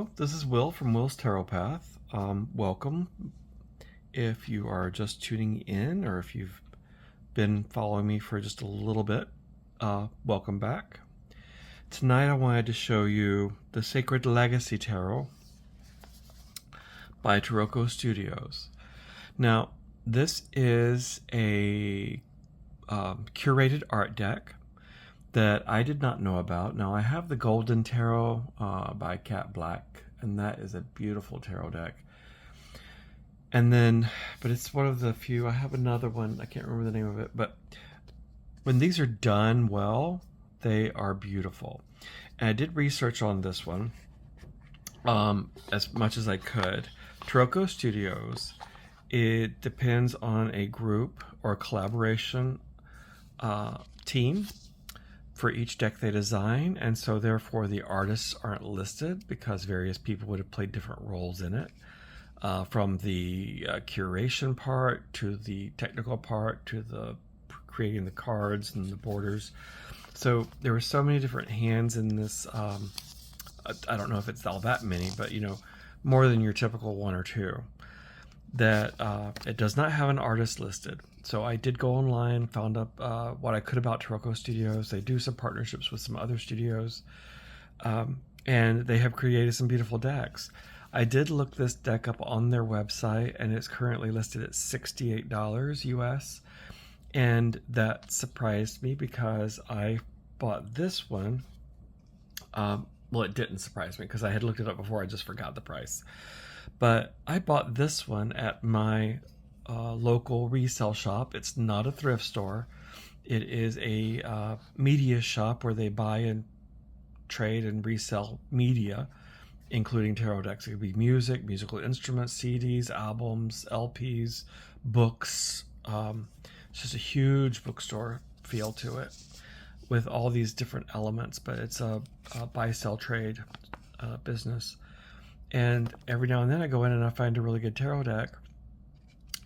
Hello, this is Will from Will's Tarot Path. Welcome. If you are just tuning in or if you've been following me for just a little bit, welcome back. Tonight I wanted to show you the Sacred Legacy Tarot by Tarocca Studios. Now, this is a curated art deck that I did not know about. Now, I have the Golden Tarot by Cat Black, and that is a beautiful tarot deck. And then, but it's one of the few, I have another one, I can't remember the name of it, but when these are done well, they are beautiful. And I did research on this one as much as I could. Tarocca Studios, it depends on a group or a collaboration team for each deck they design, and so therefore the artists aren't listed because various people would have played different roles in it, from the curation part to the technical part to the creating the cards and the borders. So there were so many different hands in this. I don't know if it's all that many, but more than your typical one or two. That it does not have an artist listed. So I did go online, found up what I could about Tarocca Studios. They do some partnerships with some other studios, and they have created some beautiful decks. I did look this deck up on their website, and it's currently listed at $68 US, and that surprised me because I bought this one. Well, it didn't surprise me because I had looked it up before. I just forgot the price. But I bought this one at my local resale shop. It's not a thrift store. It is a media shop where they buy and trade and resell media, including tarot decks. It could be music, musical instruments, CDs, albums, LPs, books. It's just a huge bookstore feel to it with all these different elements, but it's a buy-sell trade business. And every now and then I go in and I find a really good tarot deck.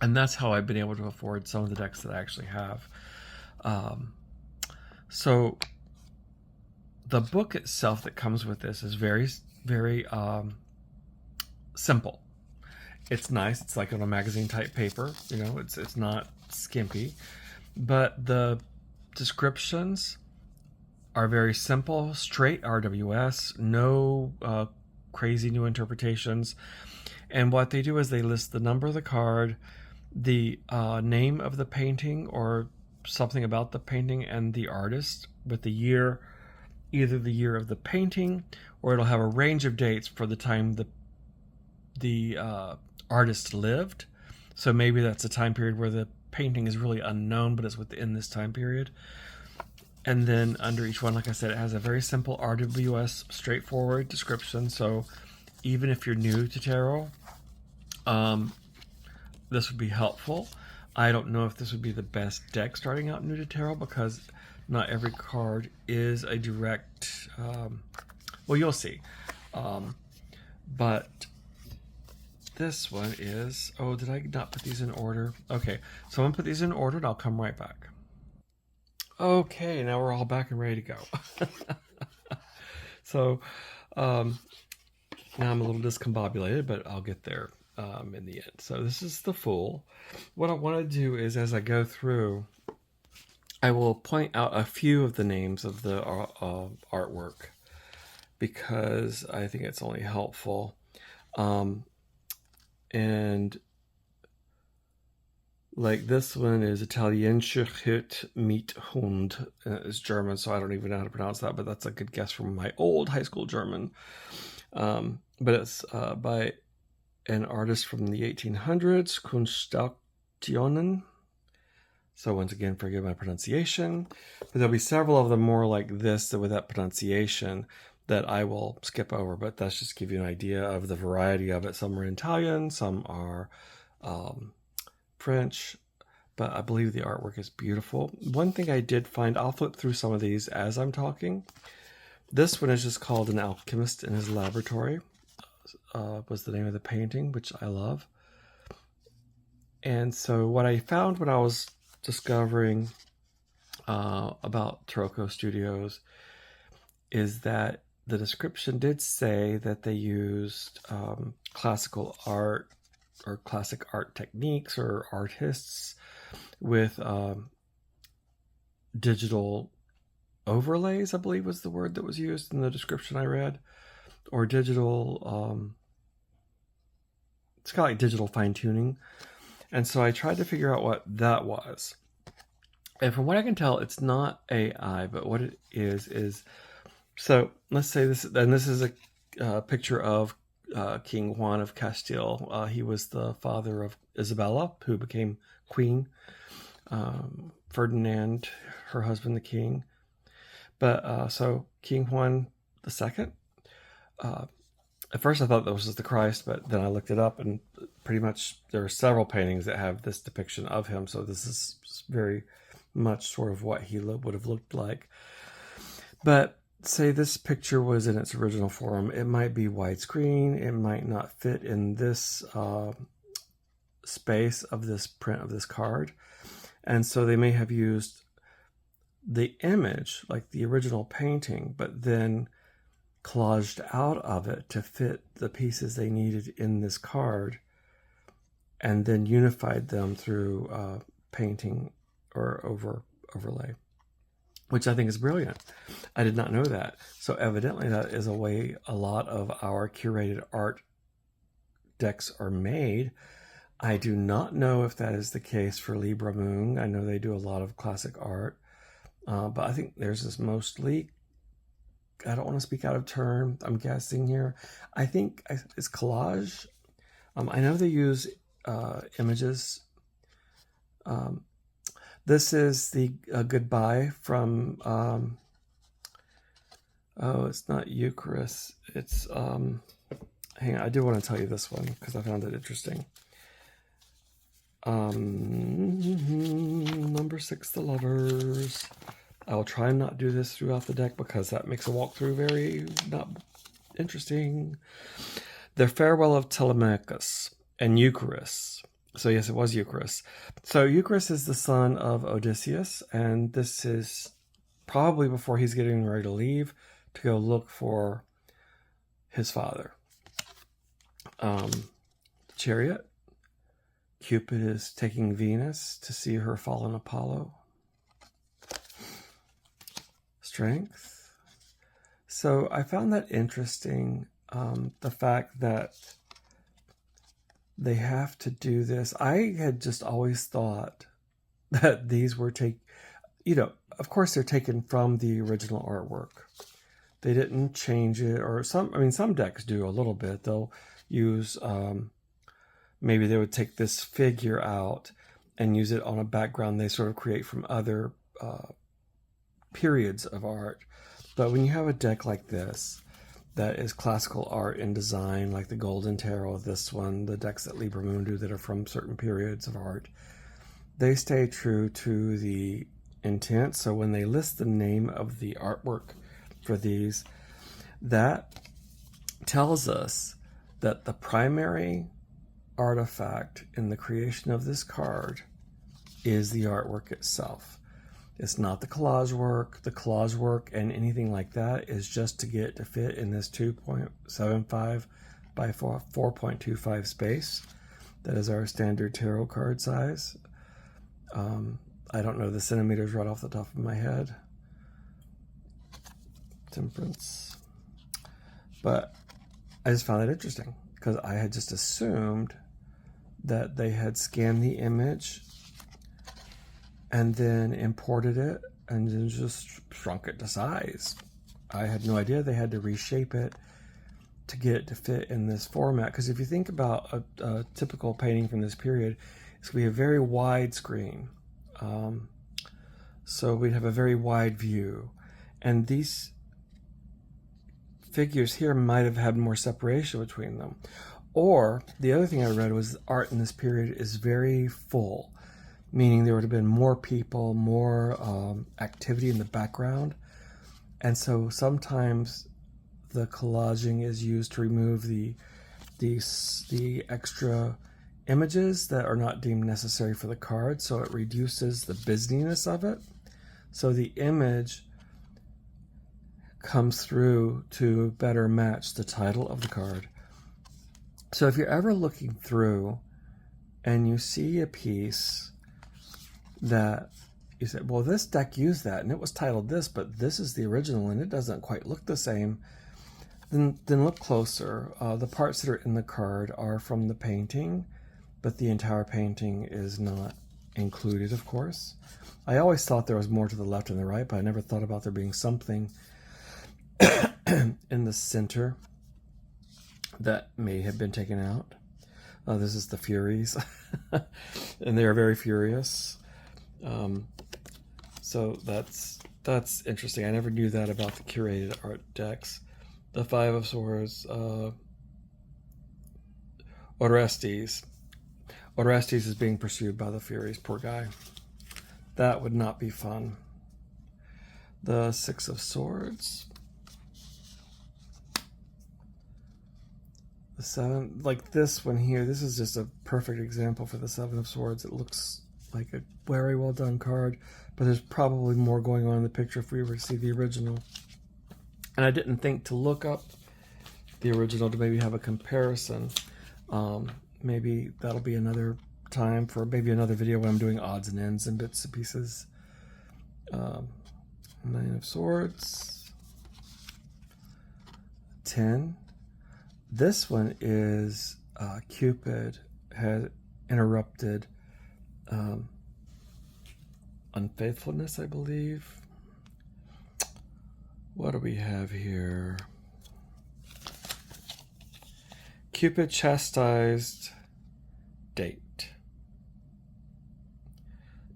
And that's how I've been able to afford some of the decks that I actually have. So the book itself that comes with this is very, very simple. It's nice. It's like on a magazine type paper. It's not skimpy. But the descriptions are very simple, straight RWS, no crazy new interpretations. And what they do is they list the number of the card, the name of the painting or something about the painting, and the artist with the year, either the year of the painting, or it'll have a range of dates for the time the artist lived. So maybe that's a time period where the painting is really unknown, but it's within this time period. And then under each one, like I said, it has a very simple RWS, straightforward description. So even if you're new to tarot, this would be helpful. I don't know if this would be the best deck starting out new to tarot because not every card is a direct, well, you'll see. But this one is, oh, did I not put these in order? Okay, so I'm gonna put these in order and I'll come right back. Okay, now we're all back and ready to go. So now I'm a little discombobulated, but I'll get there in the end. So this is the Fool. What I want to do is, as I go through, I will point out a few of the names of the artwork because I think it's only helpful. And like this one is Italienische Hut mit Hund. It's German, so I don't even know how to pronounce that, but that's a good guess from my old high school German. But it's by an artist from the 1800s, Kunstaktionen. So once again, forgive my pronunciation. But there'll be several of them more like this with that pronunciation that I will skip over, but that's just to give you an idea of the variety of it. Some are Italian, some are French, but I believe the artwork is beautiful. One thing I did find, I'll flip through some of these as I'm talking. This one is just called An Alchemist in His Laboratory, was the name of the painting, which I love. And so what I found when I was discovering about Tarocca Studios is that the description did say that they used classical art or classic art techniques or artists with digital overlays, I believe was the word that was used in the description I read, or digital, it's kind of like digital fine tuning. And so I tried to figure out what that was. And from what I can tell, it's not AI, but what it is, so let's say this, and this is a picture of King Juan of Castile. He was the father of Isabella, who became queen. Ferdinand, her husband, the king. But so King Juan II. At first I thought that was the Christ, but then I looked it up, and pretty much there are several paintings that have this depiction of him. So this is very much sort of what he would have looked like. But say this picture was in its original form, it might be widescreen. It might not fit in this space of this print of this card. And so they may have used the image, like the original painting, but then collaged out of it to fit the pieces they needed in this card, and then unified them through painting or overlay, which I think is brilliant. I did not know that. So evidently that is a way a lot of our curated art decks are made. I do not know if that is the case for Libra Moon. I know they do a lot of classic art, but I think theirs is mostly, I don't want to speak out of turn, I'm guessing here. I think it's collage. I know they use images. This is the goodbye from, oh, it's not Eucharist. It's, hang on, I do want to tell you this one because I found it interesting. Number 6, the Lovers. I'll try and not do this throughout the deck because that makes a walkthrough very not interesting. The Farewell of Telemachus and Eucharist. So yes, it was Eucharist. So Eucharist is the son of Odysseus, and this is probably before he's getting ready to leave to go look for his father. Chariot. Cupid is taking Venus to see her fallen Apollo. Strength. So I found that interesting, the fact that they have to do this. I had just always thought that these were of course they're taken from the original artwork. They didn't change it, or some decks do a little bit. They'll use, maybe they would take this figure out and use it on a background they sort of create from other periods of art. But when you have a deck like this that is classical art and design, like the Golden Tarot, this one, the decks that Libra Moon do that are from certain periods of art, they stay true to the intent. So when they list the name of the artwork for these, that tells us that the primary artifact in the creation of this card is the artwork itself. It's not the collage work. The collage work and anything like that is just to get it to fit in this 2.75 by 4.25 space. That is our standard tarot card size. I don't know the centimeters right off the top of my head. Temperance. But I just found it interesting because I had just assumed that they had scanned the image and then imported it and then just shrunk it to size. I had no idea they had to reshape it to get it to fit in this format. Because if you think about a typical painting from this period, it's going to be a very wide screen. So we'd have a very wide view. And these figures here might have had more separation between them. Or the other thing I read was art in this period is very full, meaning there would have been more people, more activity in the background. And so sometimes the collaging is used to remove the extra images that are not deemed necessary for the card, so it reduces the busyness of it. So the image comes through to better match the title of the card. So if you're ever looking through and you see a piece that you say, well, this deck used that and it was titled this, but this is the original and it doesn't quite look the same, then look closer. The parts that are in the card are from the painting, but the entire painting is not included, of course. I always thought there was more to the left and the right, but I never thought about there being something in the center that may have been taken out. This is the Furies, and they are very furious. So that's interesting. I never knew that about the curated art decks. The Five of Swords, Orestes. Orestes is being pursued by the Furies. Poor guy. That would not be fun. The Six of Swords. The Seven, like this one here, this is just a perfect example for the Seven of Swords. It looks like a very well done card, but there's probably more going on in the picture if we were to see the original. And I didn't think to look up the original to maybe have a comparison. Maybe that'll be another time for maybe another video when I'm doing odds and ends and bits and pieces. Nine of Swords. 10. This one is Cupid had interrupted unfaithfulness, I believe. What do we have here? Cupid chastised date.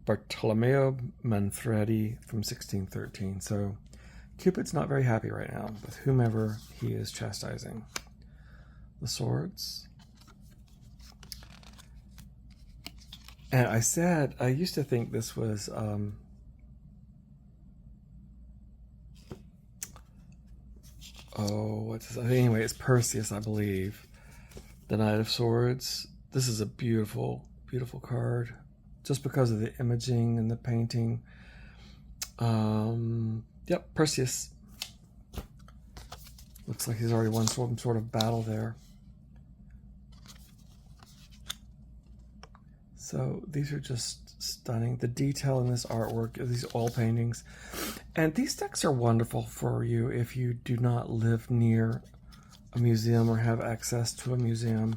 Bartolomeo Manfredi from 1613. So Cupid's not very happy right now with whomever he is chastising. The Swords. And I used to think this was anyway, it's Perseus, I believe. The Knight of Swords. This is a beautiful, beautiful card. Just because of the imaging and the painting. Yep, Perseus. Looks like he's already won some sort of battle there. So these are just stunning. The detail in this artwork, these oil paintings. And these decks are wonderful for you if you do not live near a museum or have access to a museum.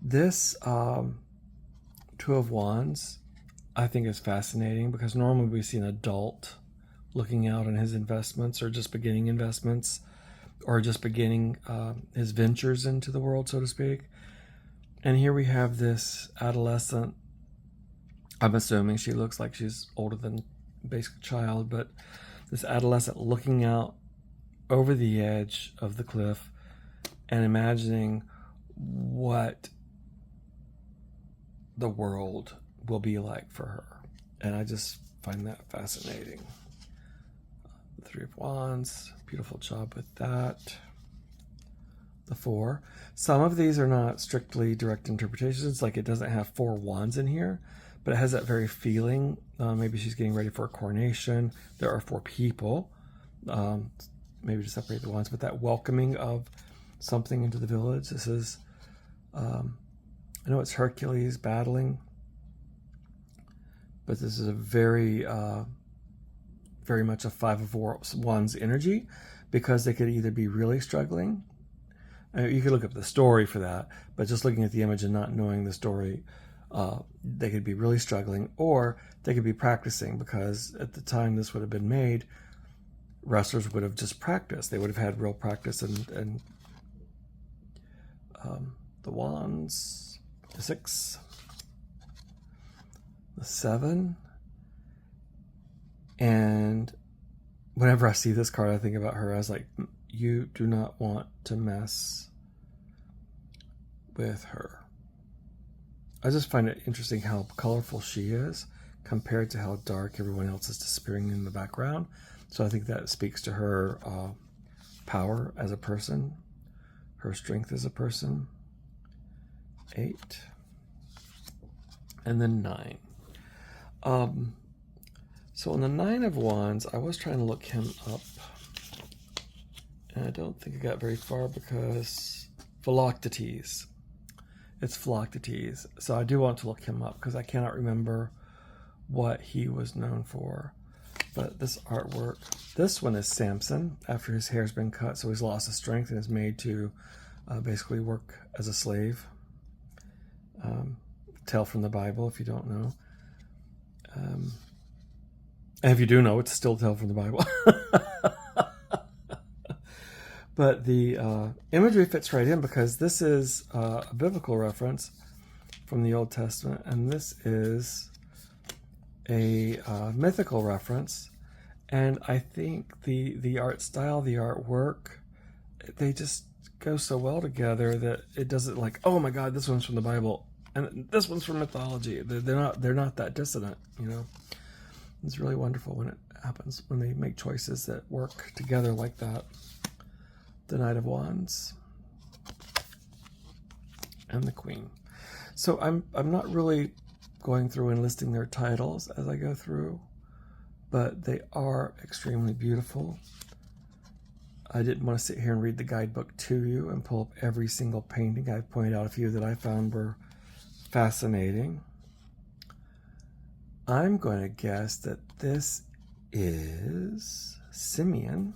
This Two of Wands, I think, is fascinating because normally we see an adult looking out on his investments or just beginning investments or just beginning his ventures into the world, so to speak. And here we have this adolescent. I'm assuming she looks like she's older than basic child, but this adolescent looking out over the edge of the cliff and imagining what the world will be like for her. And I just find that fascinating. The Three of Wands, beautiful job with that. The Four. Some of these are not strictly direct interpretations, like it doesn't have 4 wands in here, but it has that very feeling. Maybe she's getting ready for a coronation. There are 4 people, maybe to separate the wands, but that welcoming of something into the village. This is, I know it's Hercules battling, but this is a very much a 5 of Wands energy, because they could either be really struggling. You could look up the story for that, but just looking at the image and not knowing the story, they could be really struggling, or they could be practicing, because at the time this would have been made, wrestlers would have just practiced. They would have had real practice. And the Wands, the 6, the 7, and whenever I see this card, I think about her. I was like, you do not want to mess with her. I just find it interesting how colorful she is compared to how dark everyone else is disappearing in the background. So I think that speaks to her power as a person, her strength as a person. 8. And then 9. So on the 9 of Wands, I was trying to look him up. And I don't think I got very far because Philoctetes. It's Philoctetes. So I do want to look him up because I cannot remember what he was known for. But this artwork, this one is Samson after his hair's been cut, so he's lost his strength and is made to basically work as a slave. Tale from the Bible, if you don't know. And if you do know, it's still a tale from the Bible. But the imagery fits right in because this is a biblical reference from the Old Testament, and this is a mythical reference. And I think the art style, the artwork, they just go so well together that it doesn't like, oh my God, this one's from the Bible and this one's from mythology. They're not that dissonant, you know. It's really wonderful when it happens, when they make choices that work together like that. The Knight of Wands and the Queen. So I'm not really going through and listing their titles as I go through, but they are extremely beautiful. I didn't want to sit here and read the guidebook to you and pull up every single painting. I've pointed out a few that I found were fascinating. I'm going to guess that this is Simeon.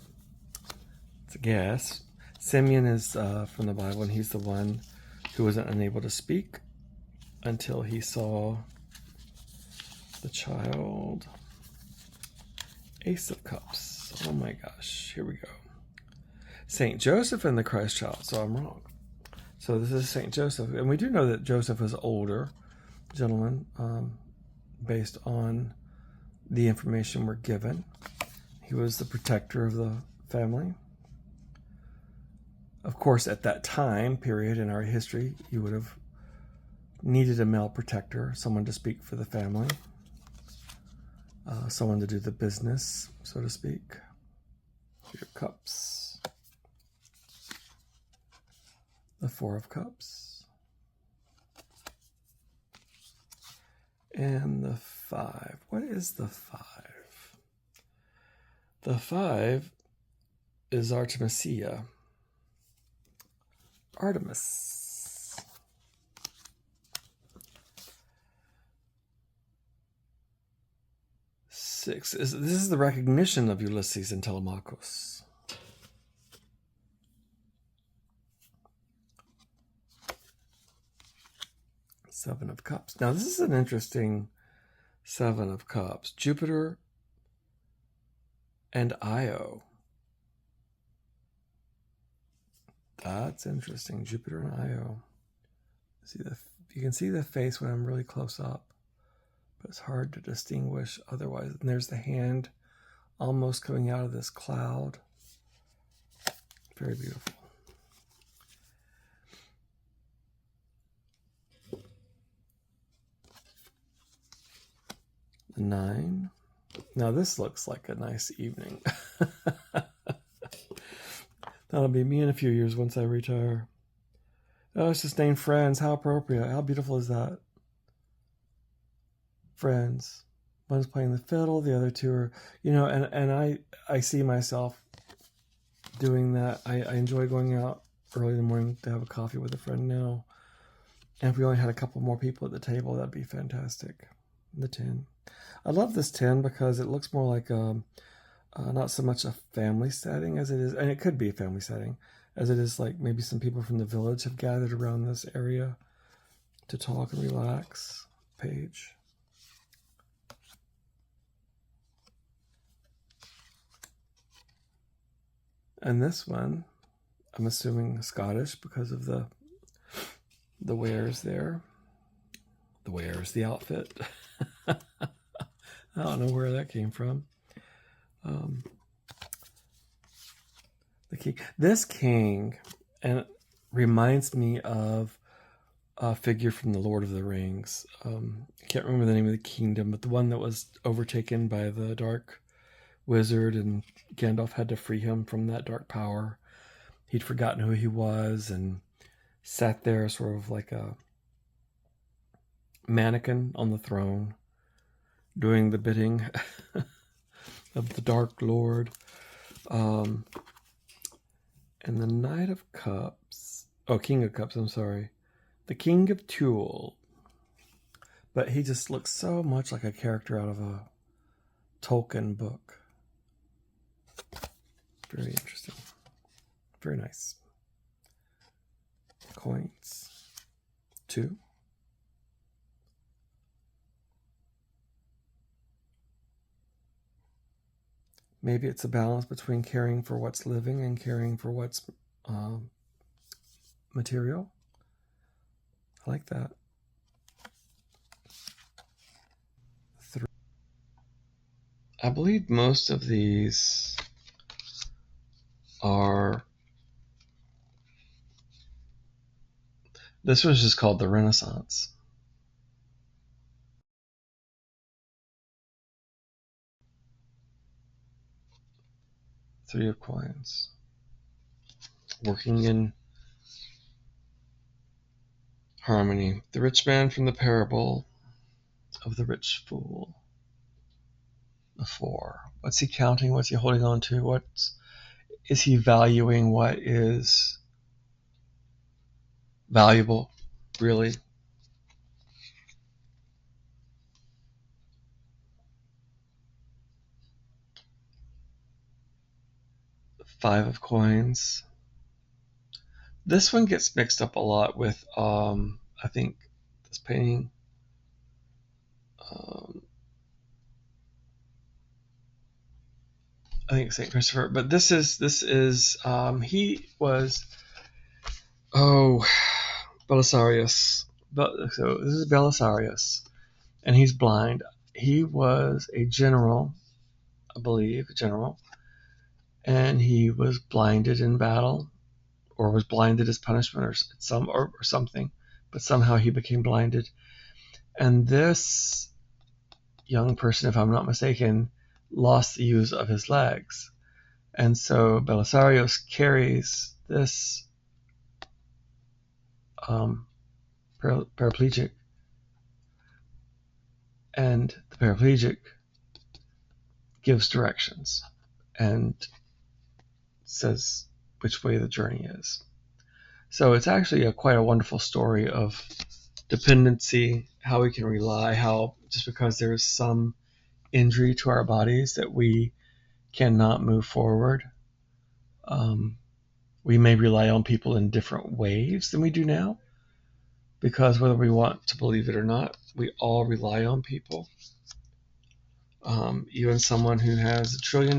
It's a guess. Simeon is from the Bible, and he's the one who wasn't unable to speak until he saw the child. Ace of Cups. Oh my gosh. Here we go. Saint Joseph and the Christ child. So I'm wrong. So this is Saint Joseph. And we do know that Joseph was an older gentleman based on the information we're given. He was the protector of the family. Of course, at that time period in our history, you would have needed a male protector, someone to speak for the family, someone to do the business, so to speak. Your Cups. The Four of Cups. And the Five. What is the Five? The Five is Artemisia. Artemis. Six. This is the recognition of Ulysses and Telemachus. Seven of Cups. Now this is an interesting Seven of Cups. Jupiter and Io. That's interesting. Jupiter and Io. You can see the face when I'm really close up, but it's hard to distinguish otherwise. And there's the hand almost coming out of this cloud. Very beautiful. The Nine. Now this looks like a nice evening. That'll be me in a few years once I retire. Oh, it's just named Friends. How appropriate. How beautiful is that? Friends. One's playing the fiddle, the other two are, you know, and I see myself doing that. I enjoy going out early in the morning to have a coffee with a friend now. And if we only had a couple more people at the table, that'd be fantastic. The 10. I love this 10 because it looks more like not so much a family setting as it is, and it could be a family setting, as it is like maybe some people from the village have gathered around this area to talk and relax. Page. And this one, I'm assuming Scottish because of the wares there. The wares, the outfit. I don't know where that came from. The king. This king, and it reminds me of a figure from the Lord of the Rings. I can't remember the name of the kingdom, but the one that was overtaken by the dark wizard, and Gandalf had to free him from that dark power. He'd forgotten who he was and sat there sort of like a mannequin on the throne, doing the bidding of the Dark Lord. And the Knight of Cups. Oh, King of Cups, I'm sorry. The King of Tulle. But he just looks so much like a character out of a Tolkien book. Very interesting. Very nice. Coins. 2. Maybe it's a balance between caring for what's living and caring for what's material. I like that. 3. I believe most of these are... This was just called the Renaissance. 3 of coins. Working in harmony. The rich man from the parable of the rich fool. The 4. What's he counting? What's he holding on to? What is he valuing? What is valuable, really? The 5 of coins. This one gets mixed up a lot with, I think, this painting. I think St. Christopher, but this is he was Belisarius. So this is Belisarius, and he's blind. He was a general, I believe, and he was blinded in battle, or was blinded as punishment, or something. But somehow he became blinded, and this young person, if I'm not mistaken, lost the use of his legs. And so Belisarius carries this paraplegic, and the paraplegic gives directions and says which way the journey is. So it's actually quite a wonderful story of dependency, how we can rely, how just because there's some injury to our bodies that we cannot move forward. We may rely on people in different ways than we do now, because whether we want to believe it or not, we all rely on people. Even someone who has $1 trillion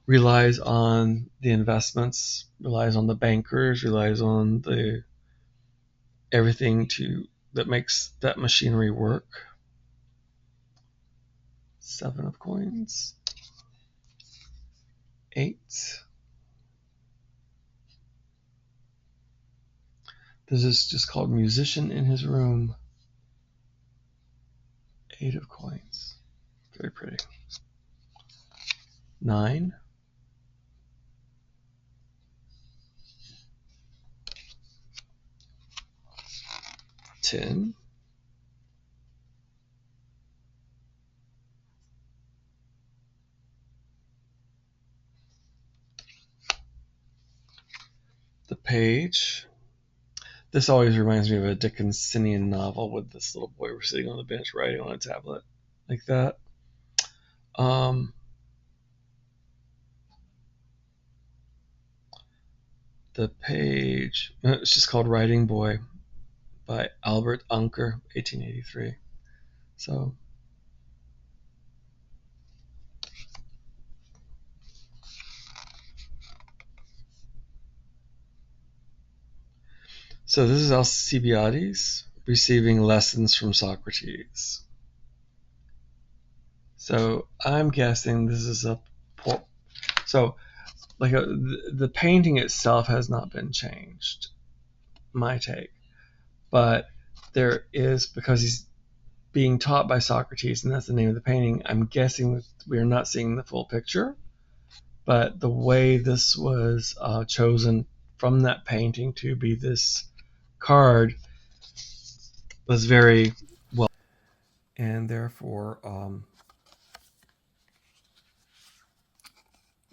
relies on the investments, relies on the bankers, relies on the everything that makes that machinery work. 7 of coins. 8. This is just called Musician in His Room. 8 of coins. Very pretty. 9. 10. 'The Page. This always reminds me of a Dickensian novel with this little boy sitting on the bench writing on a tablet like that. The Page. It's just called Writing Boy by Albert Anker, 1883. So this is Alcibiades receiving lessons from Socrates. So I'm guessing this is the painting itself has not been changed, my take, but there is, because he's being taught by Socrates, and that's the name of the painting. I'm guessing that we are not seeing the full picture, but the way this was chosen from that painting to be this card was very well, and therefore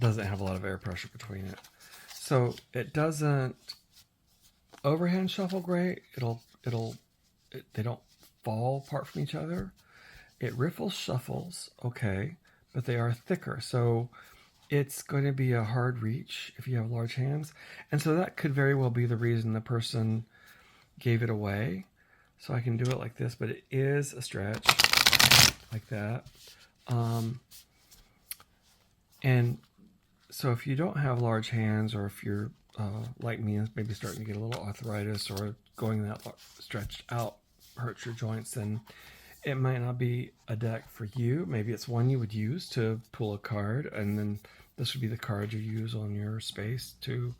doesn't have a lot of air pressure between it. So it doesn't overhand shuffle great. They don't fall apart from each other. It riffles shuffles, okay, but they are thicker. So it's going to be a hard reach if you have large hands. And so that could very well be the reason the person gave it away. So I can do it like this, but it is a stretch like that. And so if you don't have large hands, or if you're like me and maybe starting to get a little arthritis, or going that stretched out hurts your joints, then it might not be a deck for you. Maybe it's one you would use to pull a card, and then this would be the card you use on your space to...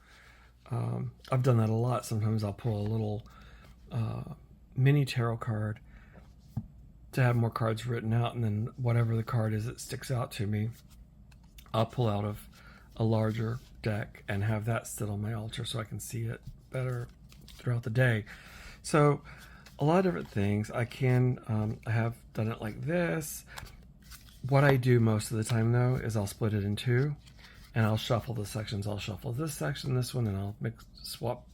I've done that a lot. Sometimes I'll pull a little mini tarot card to have more cards written out, and then whatever the card is that sticks out to me, I'll pull out of a larger deck and have that sit on my altar so I can see it better throughout the day. So a lot of different things. I have done it like this. What I do most of the time, though, is I'll split it in two, and I'll shuffle the sections. I'll shuffle this section, this one, and I'll swap,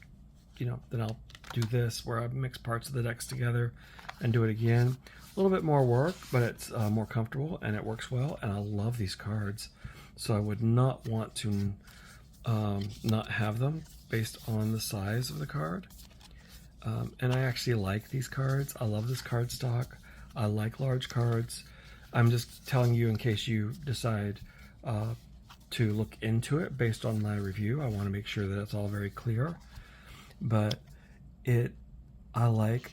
then I'll do this where I mix parts of the decks together and do it again. A little bit more work, but it's more comfortable and it works well, and I love these cards. So I would not want to not have them based on the size of the card. And I actually like these cards. I love this card stock. I like large cards. I'm just telling you in case you decide to look into it based on my review. I want to make sure that it's all very clear. But I like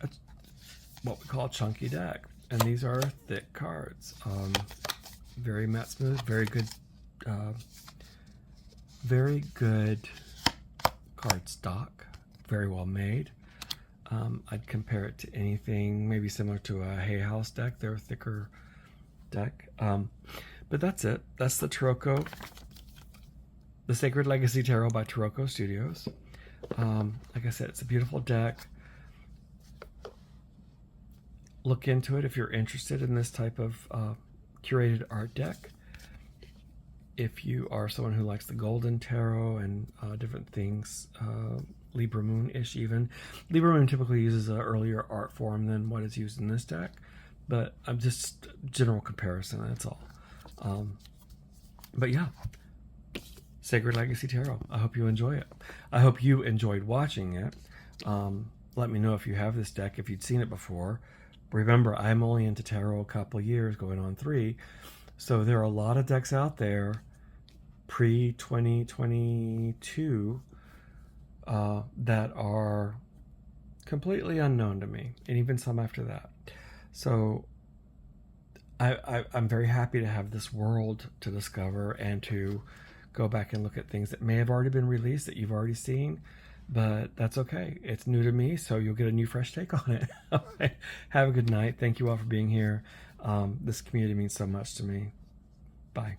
what we call a chunky deck. And these are thick cards. Very matte smooth, very good card stock, very well made. I'd compare it to anything maybe similar to a Hay House deck. They're a thicker deck. But that's it. That's the Tarocca, the Sacred Legacy Tarot by Tarocca Studios. Like I said, it's a beautiful deck. Look into it if you're interested in this type of curated art deck. If you are someone who likes the Golden Tarot and different things, Libra Moon-ish even. Libra Moon typically uses an earlier art form than what is used in this deck, but I'm just general comparison, that's all. But yeah, Sacred Legacy Tarot. I hope you enjoy it. I hope you enjoyed watching it. Let me know if you have this deck, if you'd seen it before. Remember, I'm only into tarot a couple of years, going on 3. So there are a lot of decks out there pre-2022 that are completely unknown to me, and even some after that. So I'm very happy to have this world to discover and to go back and look at things that may have already been released that you've already seen, but that's okay. It's new to me, so you'll get a new fresh take on it. All right. Have a good night. Thank you all for being here. This community means so much to me. Bye.